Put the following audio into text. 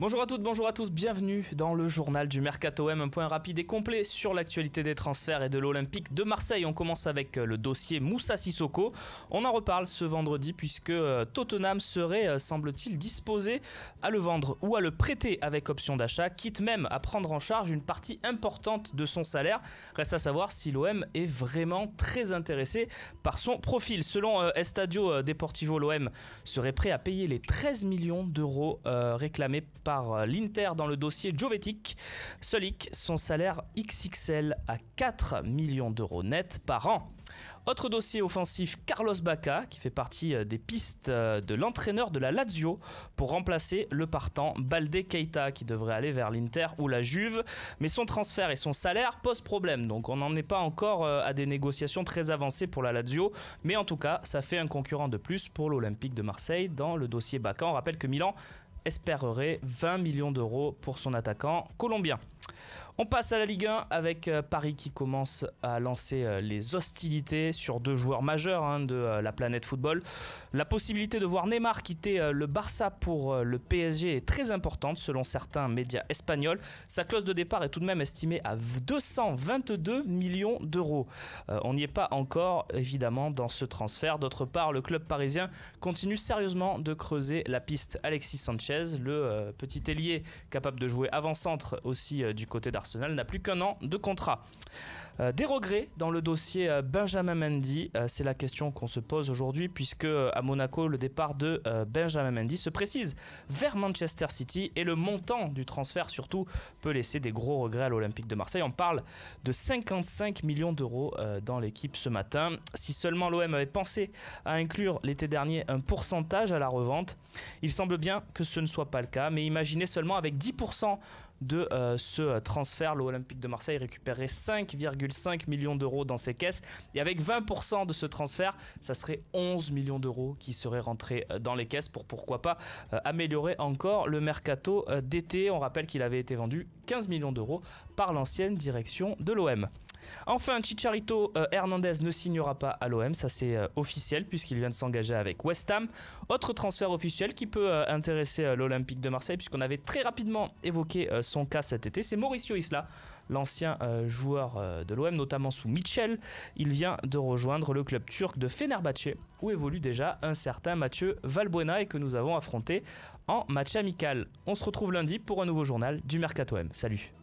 Bonjour à toutes, bonjour à tous, bienvenue dans le journal du Mercato M, un point rapide et complet sur l'actualité des transferts et de l'Olympique de Marseille. On commence avec le dossier Moussa Sissoko. On en reparle ce vendredi puisque Tottenham serait, semble-t-il, disposé à le vendre ou à le prêter avec option d'achat, quitte même à prendre en charge une partie importante de son salaire. Reste à savoir si l'OM est vraiment très intéressé par son profil. Selon Estadio Deportivo, l'OM serait prêt à payer les 13 millions d'euros réclamés par l'Inter dans le dossier Jovetic. Solik, son salaire XXL à 4 millions d'euros net par an. Autre dossier offensif, Carlos Bacca, qui fait partie des pistes de l'entraîneur de la Lazio pour remplacer le partant Baldé Keita, qui devrait aller vers l'Inter ou la Juve. Mais son transfert et son salaire posent problème, donc on n'en est pas encore à des négociations très avancées pour la Lazio. Mais en tout cas, ça fait un concurrent de plus pour l'Olympique de Marseille dans le dossier Bacca. On rappelle que Milan espérerait 20 millions d'euros pour son attaquant colombien. On passe à la Ligue 1 avec Paris qui commence à lancer les hostilités sur deux joueurs majeurs de la planète football. La possibilité de voir Neymar quitter le Barça pour le PSG est très importante selon certains médias espagnols. Sa clause de départ est tout de même estimée à 222 millions d'euros. On n'y est pas encore évidemment dans ce transfert. D'autre part, le club parisien continue sérieusement de creuser la piste Alexis Sanchez, le petit ailier capable de jouer avant-centre aussi du côté d'Arsenal, n'a plus qu'un an de contrat. Des regrets dans le dossier Benjamin Mendy, c'est la question qu'on se pose aujourd'hui puisque à Monaco le départ de Benjamin Mendy se précise vers Manchester City et le montant du transfert surtout peut laisser des gros regrets à l'Olympique de Marseille. On parle de 55 millions d'euros dans l'équipe ce matin. Si seulement l'OM avait pensé à inclure l'été dernier un pourcentage à la revente, il semble bien que ce ne soit pas le cas, mais imaginez seulement avec 10% de ce transfert, l'Olympique de Marseille récupérerait 5,5 millions d'euros dans ses caisses et avec 20% de ce transfert, ça serait 11 millions d'euros qui seraient rentrés dans les caisses pour pourquoi pas améliorer encore le mercato d'été. On rappelle qu'il avait été vendu 15 millions d'euros par l'ancienne direction de l'OM. Enfin, Chicharito Hernandez ne signera pas à l'OM, ça c'est officiel puisqu'il vient de s'engager avec West Ham. Autre transfert officiel qui peut intéresser l'Olympique de Marseille puisqu'on avait très rapidement évoqué son cas cet été, c'est Mauricio Isla, l'ancien joueur de l'OM, notamment sous Mitchell. Il vient de rejoindre le club turc de Fenerbahçe où évolue déjà un certain Mathieu Valbuena et que nous avons affronté en match amical. On se retrouve lundi pour un nouveau journal du Mercato M. Salut!